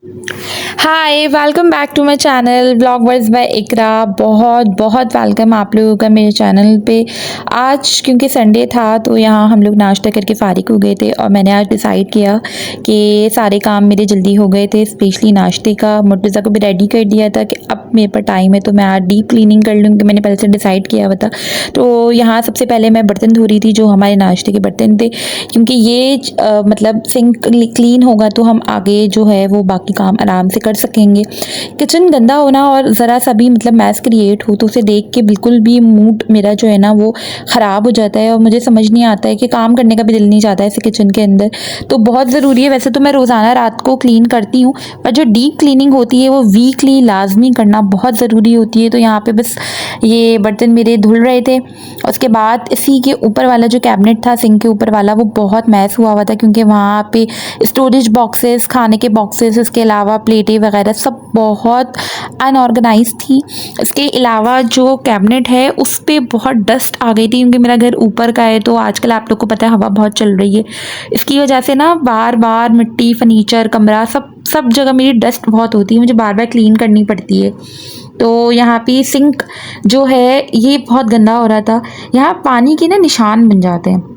Hi, welcome back to my channel Vlogverse by Iqra. बहुत बहुत welcome आप लोगों का मेरे चैनल पे। आज क्योंकि संडे था तो यहाँ हम लोग नाश्ता करके फ़ारिग हो गए थे और मैंने आज डिसाइड किया कि सारे काम मेरे जल्दी हो गए थे, स्पेशली नाश्ते का। मुर्तज़ा को भी रेडी कर दिया था कि अब मेरे पास टाइम है तो मैं आज डीप क्लीनिंग कर लूँगी, मैंने पहले से डिसाइड किया हुआ था। तो यहाँ सबसे पहले मैं बर्तन धो रही थी, जो हमारे नाश्ते के बर्तन थे, क्योंकि ये मतलब सिंक क्लीन होगा तो हम आगे जो है वो बाकी काम आराम से कर सकेंगे। किचन गंदा होना और ज़रा सा भी मतलब मैस क्रिएट हो तो उसे देख के बिल्कुल भी मूड मेरा जो है ना वो ख़राब हो जाता है और मुझे समझ नहीं आता है कि काम करने का भी दिल नहीं चाहता है ऐसे किचन के अंदर। तो बहुत ज़रूरी है, वैसे तो मैं रोज़ाना रात को क्लीन करती हूँ, पर जो डीप क्लीनिंग होती है वो वीकली लाजमी करना बहुत ज़रूरी होती है। तो यहाँ पे बस ये बर्तन मेरे धुल रहे थे। उसके बाद इसी के ऊपर वाला जो कैबिनेट था सिंक के ऊपर वाला, वो बहुत मैस हुआ हुआ था, क्योंकि वहाँ पे स्टोरेज बॉक्सेस, खाने के बॉक्सेस, इसके अलावा प्लेटें वगैरह सब बहुत अनऑर्गेनाइज थी। इसके अलावा जो कैबिनेट है उस पर बहुत डस्ट आ गई थी, क्योंकि मेरा घर ऊपर का है तो आजकल आप लोग को पता है हवा बहुत चल रही है। इसकी वजह से ना बार बार मिट्टी, फर्नीचर, कमरा, सब जगह मेरी डस्ट बहुत होती है, मुझे बार बार क्लीन करनी पड़ती है। तो यहाँ पे सिंक जो है ये बहुत गंदा हो रहा था। यहाँ पानी के ना निशान बन जाते हैं।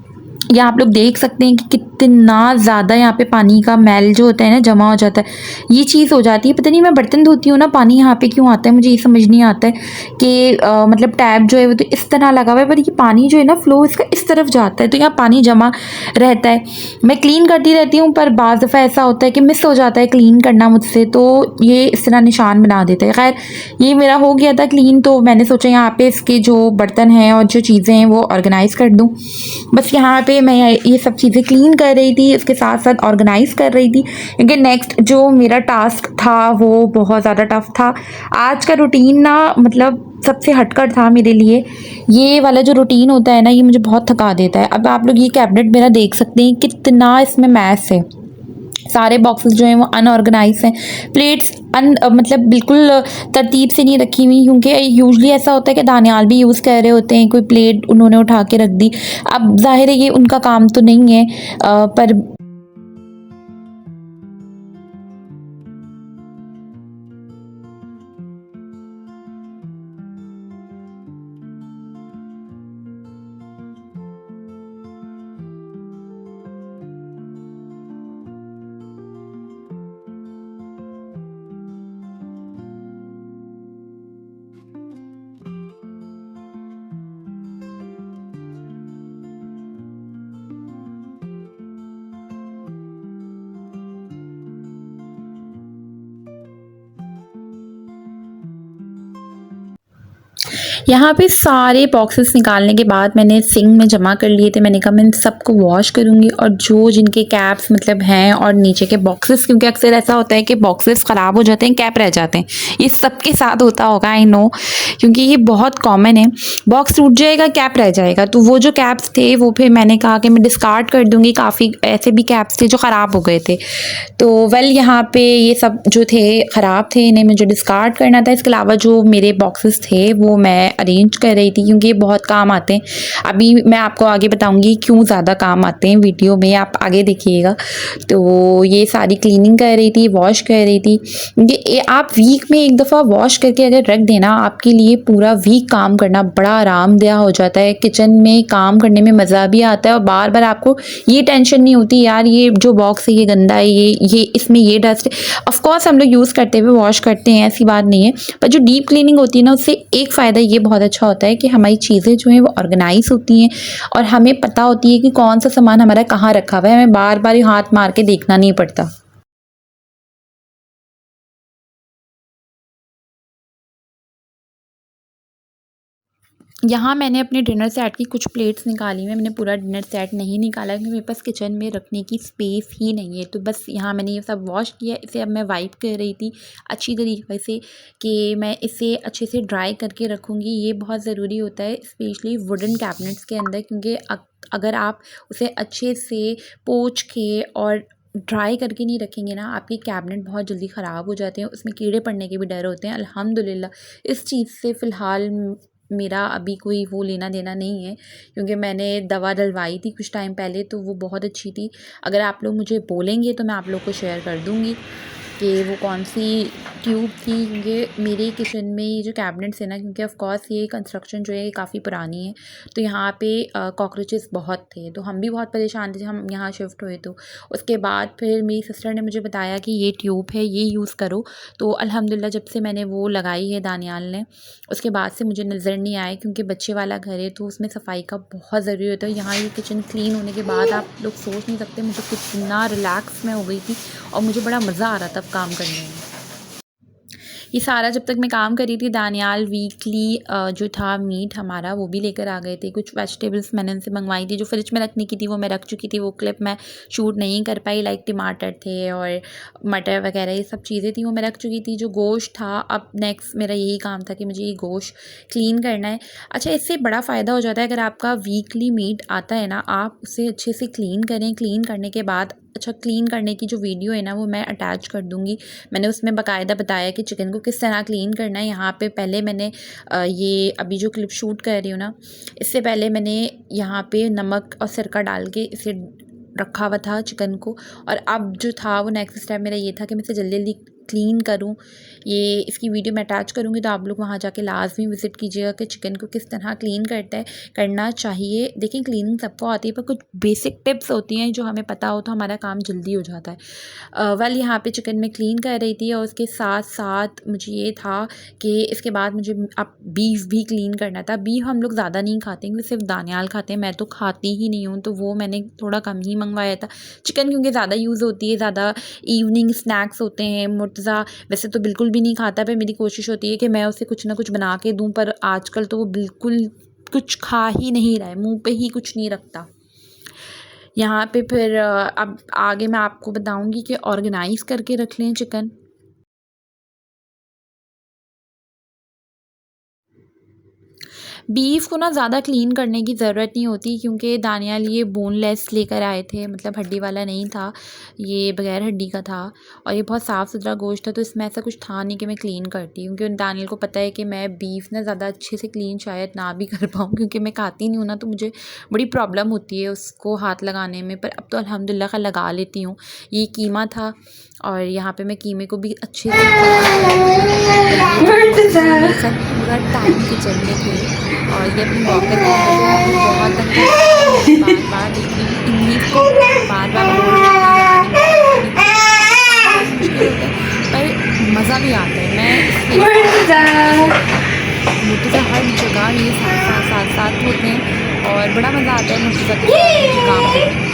यहाँ आप लोग देख सकते हैं कि कितना ज़्यादा यहाँ पे पानी का मैल जो होता है ना जमा हो जाता है। ये चीज़ हो जाती है, पता नहीं मैं बर्तन धोती हूँ ना पानी यहाँ पे क्यों आता है, मुझे ये समझ नहीं आता है कि मतलब टैप जो है वो तो इस तरह लगा हुआ है, पर ये पानी जो है ना फ्लो इसका इस तरफ जाता है तो यहाँ पानी जमा रहता है। मैं क्लीन करती रहती हूँ पर बाज़ दफ़ा ऐसा होता है कि मिस हो जाता है क्लीन करना मुझसे, तो ये इस तरह निशान बना देता है। खैर ये मेरा हो गया था क्लीन, तो मैंने सोचा यहाँ पे इसके जो बर्तन हैं और जो चीज़ें हैं वो ऑर्गेनाइज़ कर दूँ। बस यहाँ पे मैं ये सब चीज़ें क्लीन कर रही थी, इसके साथ साथ ऑर्गेनाइज़ कर रही थी, क्योंकि नेक्स्ट जो मेरा टास्क था वो बहुत ज़्यादा टफ था। आज का रूटीन ना मतलब सबसे हटकर था मेरे लिए। ये वाला जो रूटीन होता है ना ये मुझे बहुत थका देता है। अब आप लोग ये कैबिनेट मेरा देख सकते हैं कितना इसमें मैस है, सारे बॉक्सेस जो हैं वो अनऑर्गेनाइज हैं। प्लेट्स मतलब बिल्कुल तरतीब से नहीं रखी हुई, क्योंकि यूजुअली ऐसा होता है कि दानियाल भी यूज़ कर रहे होते हैं, कोई प्लेट उन्होंने उठा के रख दी। अब ज़ाहिर है ये उनका काम तो नहीं है, पर यहाँ पे सारे बॉक्सेस निकालने के बाद मैंने सिंक में जमा कर लिए थे। मैंने कहा मैं इन सबको वॉश करूँगी, और जो जिनके कैप्स मतलब हैं और नीचे के बॉक्सेस, क्योंकि अक्सर ऐसा होता है कि बॉक्सेस ख़राब हो जाते हैं, कैप रह जाते हैं। ये सबके साथ होता होगा, आई नो, क्योंकि ये बहुत कॉमन है। बॉक्स टूट जाएगा, कैप रह जाएगा। तो वो जो कैप्स थे वो फिर मैंने कहा कि मैं डिस्कार्ड कर दूँगी। काफ़ी ऐसे भी कैप्स थे जो ख़राब हो गए थे। तो वेल यहाँ पे ये सब जो थे ख़राब थे, इन्हें मुझे डिस्कार्ड करना था। इसके अलावा जो मेरे बॉक्सेस थे वो मैं अरेंज कर रही थी, क्योंकि ये बहुत काम आते हैं। अभी मैं आपको आगे बताऊंगी क्यों ज़्यादा काम आते हैं, वीडियो में आप आगे देखिएगा। तो ये सारी क्लीनिंग कर रही थी, वॉश कर रही थी, क्योंकि आप वीक में एक दफ़ा वॉश करके अगर रख देना, आपके लिए पूरा वीक काम करना बड़ा आरामदेह हो जाता है। किचन में काम करने में मज़ा भी आता है और बार बार आपको ये टेंशन नहीं होती यार ये जो बॉक्स है ये गंदा है, ये इसमें ये डस्ट है। ऑफकोर्स हम लोग यूज़ करते हुए वॉश करते हैं, ऐसी बात नहीं है, पर जो डीप क्लीनिंग होती है ना उससे एक फ़ायदा ये बहुत अच्छा होता है कि हमारी चीज़ें जो हैं वो ऑर्गेनाइज होती हैं और हमें पता होती है कि कौन सा सामान हमारा कहाँ रखा हुआ है, हमें बार बार हाथ मार के देखना नहीं पड़ता। यहाँ मैंने अपने डिनर सेट की कुछ प्लेट्स निकाली हैं। मैंने पूरा डिनर सेट नहीं निकाला, क्योंकि मेरे पास किचन में रखने की स्पेस ही नहीं है। तो बस यहाँ मैंने ये सब वॉश किया। इसे अब मैं वाइप कर रही थी अच्छी तरीके से, कि मैं इसे अच्छे से ड्राई करके रखूँगी। ये बहुत ज़रूरी होता है स्पेशली वुडन कैबिनेट्स के अंदर, क्योंकि अगर आप उसे अच्छे से पोंछ के और ड्राई करके नहीं रखेंगे ना, आपके कैबिनेट बहुत जल्दी ख़राब हो जाते हैं, उसमें कीड़े पड़ने के भी डर होते हैं। अल्हम्दुलिल्लाह इस चीज़ से फ़िलहाल मेरा अभी कोई वो लेना देना नहीं है, क्योंकि मैंने दवा डलवाई थी कुछ टाइम पहले, तो वो बहुत अच्छी थी। अगर आप लोग मुझे बोलेंगे तो मैं आप लोग को शेयर कर दूँगी। कि वो कौन सी ट्यूब थी, क्योंकि मेरे किचन में ये जो कैबिनेट्स है ना, क्योंकि ऑफ़ कोर्स ये कंस्ट्रक्शन जो है ये काफ़ी पुरानी है, तो यहाँ पे कॉकरोचेस बहुत थे, तो हम भी बहुत परेशान थे जब हम यहाँ शिफ्ट हुए। तो उसके बाद फिर मेरी सिस्टर ने मुझे बताया कि ये ट्यूब है, ये यूज़ करो। तो अल्हम्दुलिल्लाह जब से मैंने वो लगाई है दानियाल ने, उसके बाद से मुझे नज़र नहीं आए, क्योंकि बच्चे वाला घर है तो उसमें सफाई का बहुत ज़रूरी होता है। यहाँ ये किचन क्लीन होने के बाद आप लोग सोच नहीं सकते मुझे कितना रिलैक्स मैं हो गई थी, और मुझे बड़ा मज़ा आ रहा था काम करने में। ये सारा जब तक मैं काम कर रही थी, दानियाल वीकली जो था मीट हमारा वो भी लेकर आ गए थे। कुछ वेजिटेबल्स मैंने उनसे मंगवाई थी, जो फ्रिज में रखने की थी वो मैं रख चुकी थी, वो क्लिप मैं शूट नहीं कर पाई। लाइक टमाटर थे और मटर वगैरह ये सब चीज़ें थी वो मैं रख चुकी थी। जो गोश्त था, अब नेक्स्ट मेरा यही काम था कि मुझे ये गोश्त क्लीन करना है। अच्छा, इससे बड़ा फ़ायदा हो जाता है अगर आपका वीकली मीट आता है ना, आप उसे अच्छे से क्लीन करें। क्लीन करने के बाद अच्छा, क्लीन करने की जो वीडियो है ना वो मैं अटैच कर दूँगी। मैंने उसमें बाकायदा बताया कि चिकन को किस तरह क्लीन करना है। यहाँ पे पहले मैंने ये अभी जो क्लिप शूट कर रही हूँ ना, इससे पहले मैंने यहाँ पे नमक और सिरका डाल के इसे रखा हुआ था चिकन को, और अब जो था वो नेक्स्ट स्टेप मेरा ये था कि मैं इसे जल्दी जल्दी क्लीन करूँ। ये इसकी वीडियो मैं अटैच करूँगी, तो आप लोग वहाँ जाके लाजमी विज़िट कीजिएगा कि चिकन को किस तरह क्लीन करना चाहिए। देखिए, क्लीनिंग सबको आती है, पर कुछ बेसिक टिप्स होती हैं जो हमें पता हो तो हमारा काम जल्दी हो जाता है। वेल, यहाँ पे चिकन मैं क्लीन कर रही थी, और उसके साथ साथ मुझे ये था कि इसके बाद मुझे अब बीफ भी क्लीन करना था। बीफ हम लोग ज़्यादा नहीं खाते, क्योंकि सिर्फ दानियाल खाते हैं, मैं तो खाती ही नहीं हूँ, तो वो मैंने थोड़ा कम ही मंगवाया था। चिकन क्योंकि ज़्यादा यूज़ होती है, ज़्यादा इवनिंग स्नैक्स होते हैं। मुर्तज़ा वैसे तो बिल्कुल भी नहीं खाता, पर मेरी कोशिश होती है कि मैं उसे कुछ ना कुछ बना के दूँ, पर आजकल तो वो बिल्कुल कुछ खा ही नहीं रहा है, मुँह पे ही कुछ नहीं रखता। यहाँ पे फिर अब आगे मैं आपको बताऊँगी कि ऑर्गेनाइज़ करके रख लें चिकन। बीफ को ना ज़्यादा क्लीन करने की ज़रूरत नहीं होती, क्योंकि दानियाल ये बोनलेस लेकर आए थे, मतलब हड्डी वाला नहीं था, ये बग़ैर हड्डी का था, और ये बहुत साफ़ सुथरा गोश्त था, तो इसमें ऐसा कुछ था नहीं कि मैं क्लीन करती, क्योंकि दानियाल को पता है कि मैं बीफ ना ज़्यादा अच्छे से क्लीन शायद ना भी कर पाऊँ, क्योंकि मैं खाती नहीं हूँ ना, तो मुझे बड़ी प्रॉब्लम होती है उसको हाथ लगाने में। पर अब तो अल्हम्दुलिल्लाह ख़ैर लगा लेती हूँ। ये कीमा था, और यहाँ पे मैं कीमे को भी अच्छे से पूरा टाइम किचन में थे, और ये अपनी वॉकर की बहुत बार देख रही हूँ, इन्हीं को बार बोल रही मुश्किल होता है, पर मज़ा भी आता है। मैं मुर्तज़ा हर जगह ये साथ होते हैं, और बड़ा मज़ा आता है मुर्तज़ा के साथ काम करने में।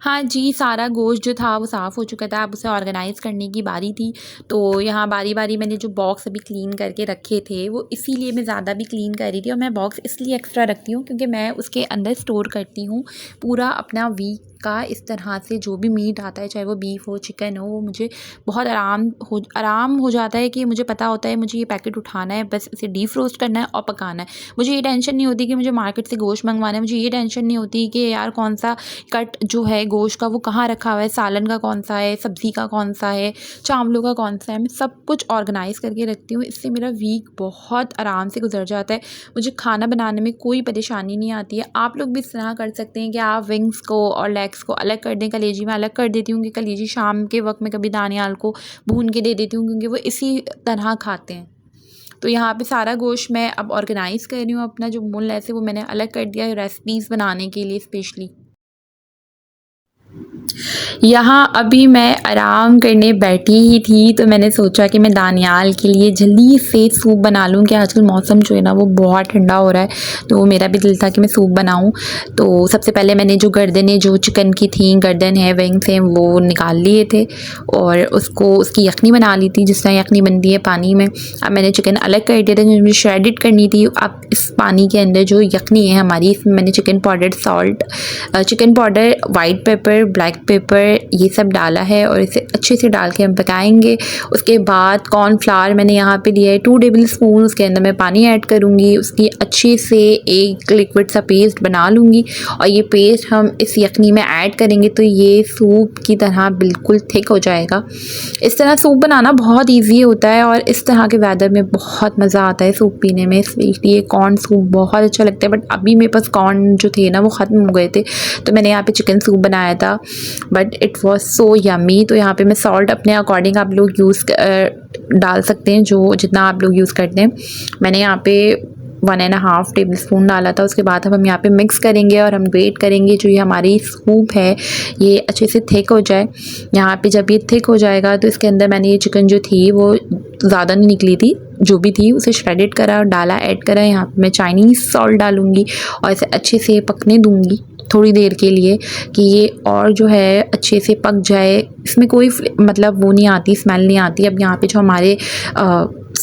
हाँ जी, सारा गोश्त जो था वो साफ़ हो चुका था, अब उसे ऑर्गेनाइज़ करने की बारी थी। तो यहाँ बारी-बारी मैंने जो बॉक्स अभी क्लीन करके रखे थे, वो इसीलिए मैं ज़्यादा भी क्लीन कर रही थी, और मैं बॉक्स इसलिए एक्स्ट्रा रखती हूँ क्योंकि मैं उसके अंदर स्टोर करती हूँ पूरा अपना वीक का। इस तरह से जो भी मीट आता है, चाहे वो बीफ हो, चिकन हो, वो मुझे बहुत आराम हो जाता है कि मुझे पता होता है मुझे ये पैकेट उठाना है, बस इसे डीफ्रोस्ट करना है और पकाना है। मुझे ये टेंशन नहीं होती कि मुझे मार्केट से गोश्त मंगवाना है, मुझे ये टेंशन नहीं होती कि यार कौन सा कट जो है गोश्त का वो कहाँ रखा हुआ है, सालन का कौन सा है, सब्ज़ी का कौन सा है, चावलों का कौन सा है। मैं सब कुछ ऑर्गेनाइज़ करके रखती हूँ, इससे मेरा वीक बहुत आराम से गुजर जाता है। मुझे खाना बनाने में कोई परेशानी नहीं आती है। आप लोग भी इस तरह कर सकते हैं कि आप विंग्स को और लेग्स को अलग कर दें। कलेजी मैं अलग कर देती हूँ कि कलेजी शाम के वक्त में कभी दानियाल को भून के दे देती हूँ, क्योंकि वो इसी तरह खाते हैं। तो यहाँ पे सारा गोश्त मैं अब ऑर्गेनाइज़ कर रही हूँ, अपना जो मुल ऐसे वो मैंने अलग कर दिया है रेसिपीज़ बनाने के लिए स्पेशली। यहाँ अभी मैं आराम करने बैठी ही थी, तो मैंने सोचा कि मैं दानियाल के लिए जल्दी से सूप बना लूँ, कि आजकल मौसम जो है ना वो बहुत ठंडा हो रहा है, तो मेरा भी दिल था कि मैं सूप बनाऊँ। तो सबसे पहले मैंने जो गर्दनें जो चिकन की थी, गर्दन है, विंग्स हैं, वो निकाल लिए थे, और उसकी यखनी बना ली थी जिस तरह यखनी बनती है पानी में। अब मैंने चिकन अलग कर दिया था क्योंकि मुझे श्रेडिड करनी थी। अब इस पानी के अंदर जो यखनी है हमारी, इसमें मैंने chicken powder, salt, chicken powder, white paper, black pepper, ये सब डाला है और इसे अच्छे से डाल के हम पकाएंगे। उसके बाद कॉर्नफ्लावर मैंने यहाँ पे लिया है 2 टेबल स्पून, उसके अंदर मैं पानी ऐड करूँगी, उसकी अच्छे से एक लिक्विड सा पेस्ट बना लूँगी और ये पेस्ट हम इस यखनी में ऐड करेंगे तो ये सूप की तरह बिल्कुल थिक हो जाएगा। इस तरह सूप बनाना बहुत ईजी होता है और इस तरह के वेदर में बहुत मज़ा आता है सूप पीने में। स्पेशली ये कॉर्न सूप बहुत अच्छा लगता है, बट अभी मेरे पास कॉर्न जो थे ना वो ख़त्म हो गए थे, तो मैंने यहाँ पे चिकन सूप बनाया था, but it was so yummy. तो यहाँ पे मैं सॉल्ट अपने अकॉर्डिंग आप लोग डाल सकते हैं, जो जितना आप लोग यूज़ करते हैं। मैंने यहाँ पे 1.5 टेबल स्पून डाला था। उसके बाद हम यहाँ पे मिक्स करेंगे और हम वेट करेंगे जो ये हमारी सूप है ये अच्छे से थिक हो जाए। यहाँ पे जब ये थिक हो जाएगा तो इसके अंदर मैंने ये चिकन जो थी वो ज़्यादा नहीं निकली थी, जो भी थी उसे श्रेडेड करा और डाला, ऐड करा। यहाँ पे मैं चाइनीज़ सॉल्ट डालूँगी और इसे अच्छे से पकने दूँगी थोड़ी देर के लिए कि ये और जो है अच्छे से पक जाए। इसमें कोई मतलब वो नहीं आती, स्मेल नहीं आती। अब यहाँ पे जो हमारे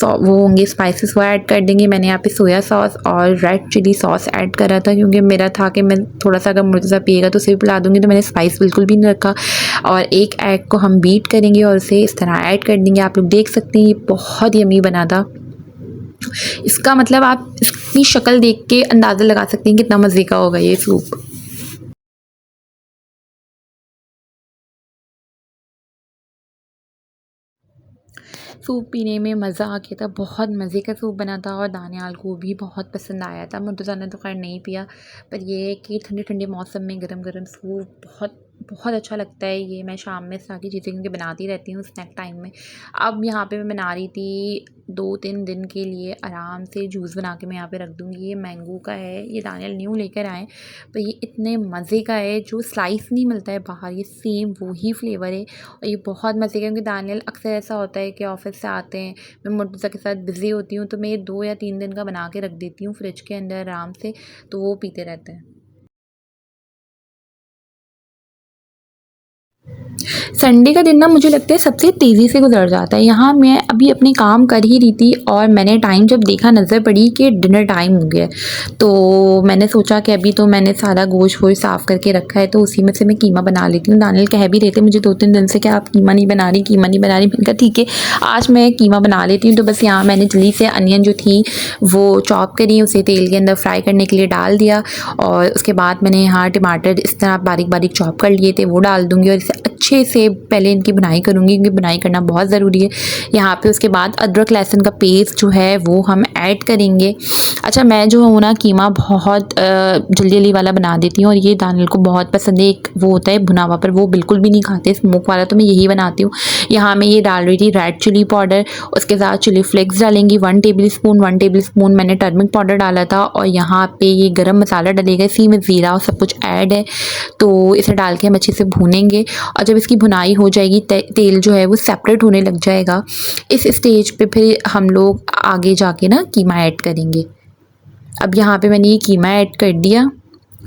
वो होंगे स्पाइसेस वो ऐड कर देंगे। मैंने यहाँ पे सोया सॉस और रेड चिली सॉस ऐड करा था क्योंकि मेरा था कि मैं थोड़ा सा अगर मुर्जा पिएगा तो उसे भी पिला दूँगी, तो मैंने स्पाइस बिल्कुल भी नहीं रखा। और एक एग को हम बीट करेंगे और उसे इस तरह ऐड कर देंगे। आप लोग देख सकते हैं ये बहुत यम्मी बना था। इसका मतलब आप इसकी शक्ल देख के अंदाज़ा लगा सकते हैं कितना मज़े का होगा ये सूप। सूप पीने में मज़ा आ गया था, बहुत मज़े का सूप बना था और दानियाल को भी बहुत पसंद आया था। मुर्तज़ा ने तो खैर नहीं पिया, पर ये है कि ठंडे ठंडे मौसम में गरम गरम सूप बहुत बहुत अच्छा लगता है। ये मैं शाम में इस तरह की चीज़ें क्योंकि बनाती रहती हूँ स्नैक टाइम में। अब यहाँ पे मैं बना रही थी 2-3 दिन के लिए आराम से जूस बना के मैं यहाँ पे रख दूँगी। ये मैंगो का है, ये दानियाल न्यू लेकर आए, तो ये इतने मज़े का है, जो स्लाइस नहीं मिलता है बाहर ये सेम वही फ्लेवर है और ये बहुत मज़े का। क्योंकि दानियाल अक्सर ऐसा होता है कि ऑफिस से आते हैं, मैं मुर्तज़ा के साथ बिज़ी होती हूँ, तो मैं ये 2 या 3 दिन का बना के रख देती हूँ फ्रिज के अंदर आराम से, तो वो पीते रहते हैं। संडे का दिन ना मुझे लगता है सबसे तेज़ी से गुजर जाता है। यहाँ मैं अभी अपने काम कर ही रही थी और मैंने टाइम जब देखा नज़र पड़ी कि डिनर टाइम हो गया, तो मैंने सोचा कि अभी तो मैंने सारा गोश्त वोश्त साफ़ करके रखा है, तो उसी में से मैं कीमा बना लेती हूँ। दानियाल कह भी रहे थे मुझे 2-3 दिन से कि आप कीमा नहीं बना रही, कीमा नहीं बना रही। मैंने कहा ठीक है आज मैं कीमा बना लेती हूँ। तो बस यहाँ मैंने जल्दी से अनियन जो थी वो चॉप करी, उसे तेल के अंदर फ्राई करने के लिए डाल दिया और उसके बाद मैंने यहाँ टमाटर इस तरह बारीक बारीक चॉप कर लिए थे, वो डाल दूँगी और इसे अच्छे से पहले इनकी बुनाई करूँगी क्योंकि बुनाई करना बहुत ज़रूरी है यहाँ पे। उसके बाद अदरक लहसुन का पेस्ट जो है वो हम ऐड करेंगे। अच्छा मैं जो हूँ ना कीमा बहुत जल्दी जल्दी वाला बना देती हूँ और ये दानियाल को बहुत पसंद है। एक वो होता है भुना हुआ, पर वो बिल्कुल भी नहीं खाते स्मोक वाला, तो मैं यही बनाती हूँ। यहाँ मैं ये डाल रही थी रेड चिली पाउडर, उसके साथ चिली फ्लेक्स डालेंगी 1 टेबल स्पून मैंने टर्मरिक पाउडर डाला था और यहाँ पे ये गरम मसाला डलेगा, इसी में ज़ीरा और सब कुछ ऐड है, तो इसे डाल के हम अच्छे से भूनेंगे। और जब इसकी भुनाई हो जाएगी तेल जो है वो सेपरेट होने लग जाएगा, इस स्टेज पे फिर हम लोग आगे जाके ना कीमा ऐड करेंगे। अब यहाँ पे मैंने ये कीमा ऐड कर दिया,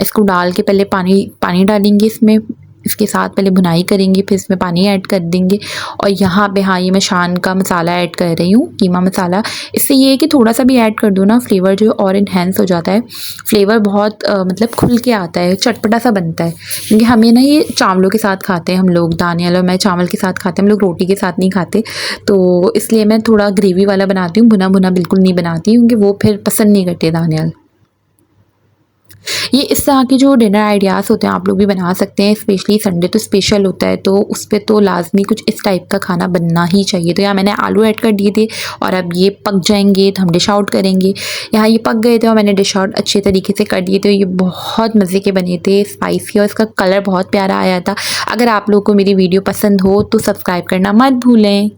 इसको डाल के पहले पानी डालेंगे इसमें, इसके साथ पहले भुनाई करेंगे, फिर इसमें पानी ऐड कर देंगे। और यहाँ पे हाँ ये मैं शान का मसाला ऐड कर रही हूँ, कीमा मसाला। इससे ये है कि थोड़ा सा भी ऐड कर दो ना फ्लेवर जो और इन्हेंस हो जाता है, फ्लेवर बहुत मतलब खुल के आता है, चटपटा सा बनता है। क्योंकि हमें ना ये चावलों के साथ खाते हैं हम लोग, दानियाल और मैं चावल के साथ खाते हैं, हम लोग रोटी के साथ नहीं खाते, तो इसलिए मैं थोड़ा ग्रेवी वाला बनाती हूँ, भुना भुना बिल्कुल नहीं बनाती क्योंकि वो फिर पसंद नहीं करते दानियाल। ये इस तरह के जो डिनर आइडियाज़ होते हैं आप लोग भी बना सकते हैं, स्पेशली संडे तो स्पेशल होता है, तो उस पर तो लाजमी कुछ इस टाइप का खाना बनना ही चाहिए। तो यहाँ मैंने आलू ऐड कर दिए थे और अब ये पक जाएंगे तो हम डिश आउट करेंगे। यहाँ ये पक गए थे और मैंने डिश आउट अच्छे तरीके से कर दिए थे। ये बहुत मज़े के बने थे, स्पाइसी, और इसका कलर बहुत प्यारा आया था। अगर आप लोग को मेरी वीडियो पसंद हो तो सब्सक्राइब करना मत भूलें।